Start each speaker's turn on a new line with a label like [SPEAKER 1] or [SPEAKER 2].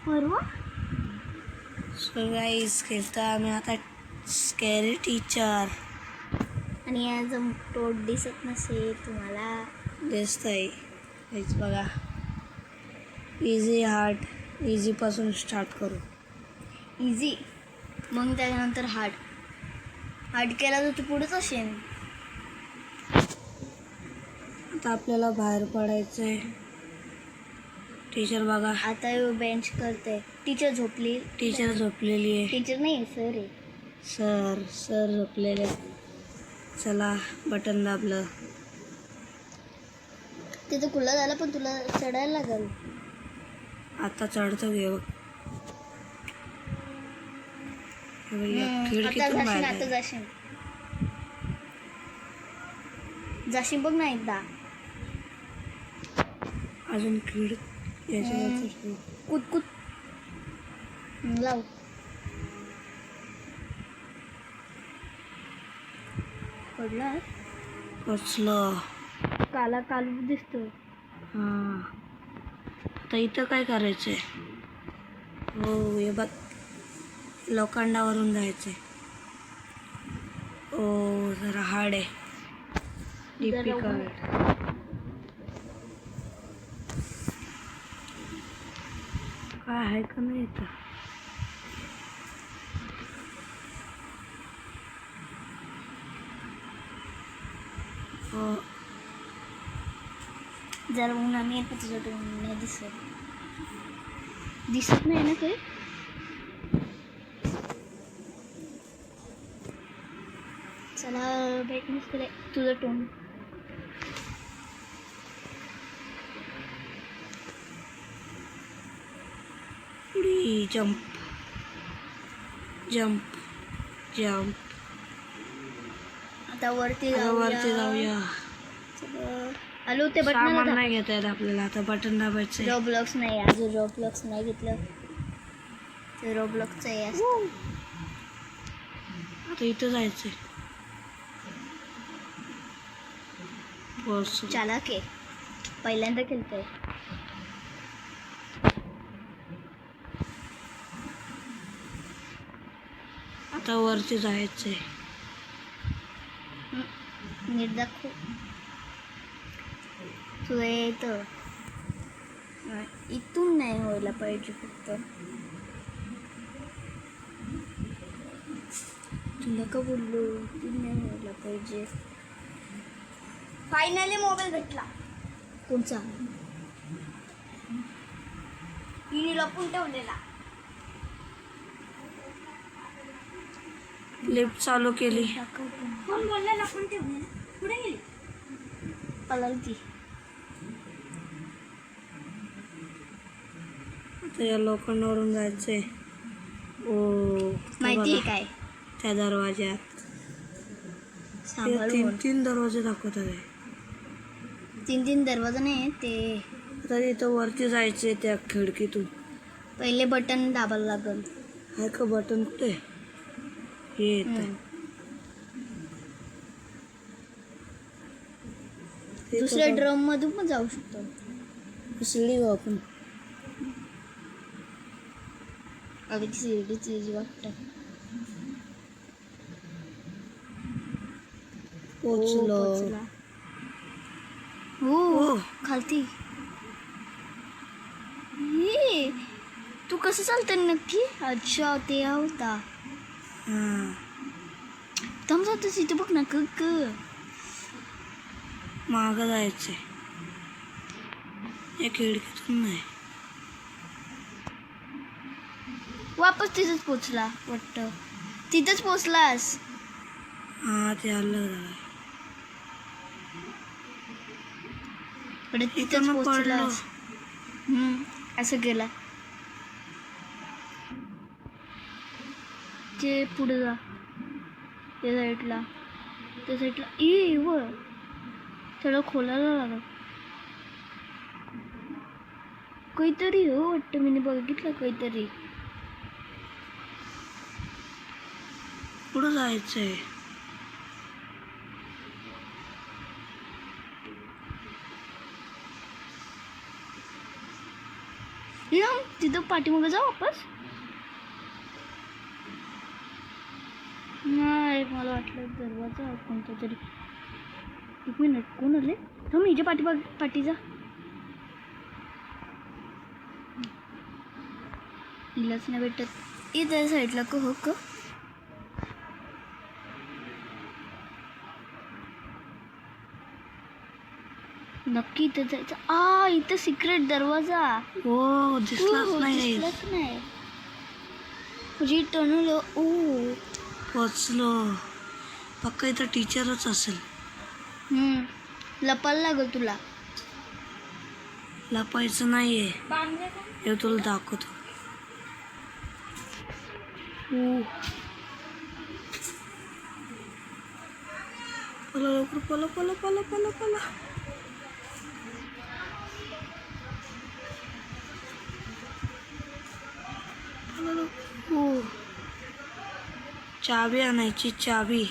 [SPEAKER 1] परवा
[SPEAKER 2] so guys खेळतो आम्ही आता स्कॅरी टीचर.
[SPEAKER 1] आणि याचं तोड दिसत नसेल तुम्हाला.
[SPEAKER 2] दिसत आहे हेच बघा. इझी हार्ड इझीपासून स्टार्ट करू.
[SPEAKER 1] इझी मग त्याच्यानंतर हार्ड केला तर तू पुढेच असेल.
[SPEAKER 2] आता आपल्याला बाहेर पडायचं आहे. टीचर बघा
[SPEAKER 1] आता बेंच करते. टीचर झोपली.
[SPEAKER 2] टीचर झोपलेली आहे.
[SPEAKER 1] टीचर नाही सर आहे.
[SPEAKER 2] सर झोपलेले. चला बटन दाबलं.
[SPEAKER 1] तिथं खुलं झालं पण तुला चढायला लागल.
[SPEAKER 2] आता चढतो घेऊ.
[SPEAKER 1] आता
[SPEAKER 2] खिडकीतून
[SPEAKER 1] जाशील.
[SPEAKER 2] बाहेर
[SPEAKER 1] जाशील बघ ना एकदा.
[SPEAKER 2] अजून
[SPEAKER 1] कूद लाव. पडला
[SPEAKER 2] पोचलं.
[SPEAKER 1] कालू दिसतो.
[SPEAKER 2] हां तर इथं काय करायचंय. हो हे बघ लोखंडावरून जायचंय. ओ जरा हार्ड आहे. डिफिकल्ट. काय आहे का नाही इथं. हो
[SPEAKER 1] जरा उन्हाने येतं तुझ्या नाही दिसत नाही ना काही. चला भेटणूच करे तुझं तोंड.
[SPEAKER 2] पुढे जंप जंप जंप.
[SPEAKER 1] आता वरती
[SPEAKER 2] जाऊया.
[SPEAKER 1] आलो ते
[SPEAKER 2] सामान
[SPEAKER 1] बटन.
[SPEAKER 2] नाही घेता येत आपल्याला. आता बटन दाबायचं.
[SPEAKER 1] रोब्लॉक्स नाही अजून. रोब्लॉक्स नाही घेतलं ते. रोब्लॉक्सचं आहे असतं.
[SPEAKER 2] आता इथं जायचंय.
[SPEAKER 1] चालाक आहे. पहिल्यांदा खेळतोय.
[SPEAKER 2] आता वरती जायचंय.
[SPEAKER 1] नीट दाखव. तुला येतं. इथून नाही व्हायला पाहिजे फक्त. तुला का बोललो इथून नाही व्हायला पाहिजे. फायनली मोबाईल भेटला. कोणचा. हिने लपून ठेवलेला.
[SPEAKER 2] लिफ्ट चालू केली.
[SPEAKER 1] कोण बोलला लपून ठेवलेला. कुठे गेली. पळाली.
[SPEAKER 2] आता या लोखंडावरून जायचंय. ओ
[SPEAKER 1] माहिती आहे काय.
[SPEAKER 2] त्या दरवाज्यात तीन दरवाजे दाखवत आहे.
[SPEAKER 1] तीन दरवाजा नाही ते.
[SPEAKER 2] आता इथं वरती जायचंय त्या खिडकीतून.
[SPEAKER 1] पहिले बटन दाबायला लागल.
[SPEAKER 2] आहे का बटन कुठे. हे येत.
[SPEAKER 1] दुसऱ्या ड्रम मधून पण जाऊ शकतो.
[SPEAKER 2] उसळी go आपण.
[SPEAKER 1] अगदी सीडीची वाटतं.
[SPEAKER 2] पोचलो.
[SPEAKER 1] हो खालती. ये तू कसं चालतं नक्की. अच्छा ते होता. थांब जातो तिथे बघ ना.
[SPEAKER 2] मागं जायचंय. या खिडकीतून नाही.
[SPEAKER 1] वापस तिथंच पोचला वाटतं. तिथंच पोचलास.
[SPEAKER 2] हा ते आलं झालं.
[SPEAKER 1] तिथंच पोचलास. असं गेला. ते पुढे जा. त्या साईडला ये व थोडं खोलायला लागल. काहीतरी हो वाटतं. मी बघितलं काहीतरी.
[SPEAKER 2] पुढं जायचंय.
[SPEAKER 1] ना तिथं पाठीमागं जाऊ वापस. नाही मला वाटलं दरवाजा कोणता तरी. एक मिनिट कोण आले. थांब हिच्या पाठी जा. हिलाच नाही भेटत. इथे साईडला हो का. नक्की इथं जायचं. इथं सिक्रेट दरवाजा.
[SPEAKER 2] हो दिसलाच नाही.
[SPEAKER 1] दिसलाच नाही. म्हणजे टनल. ओ
[SPEAKER 2] पोचलो. पक्का इथं टीचरच असेल.
[SPEAKER 1] लपायला लागल तुला.
[SPEAKER 2] लपायचं नाहीये. हे तुला दाखवतो. पला लवकर पला पला पला पला पला. चावी आणायची. चावी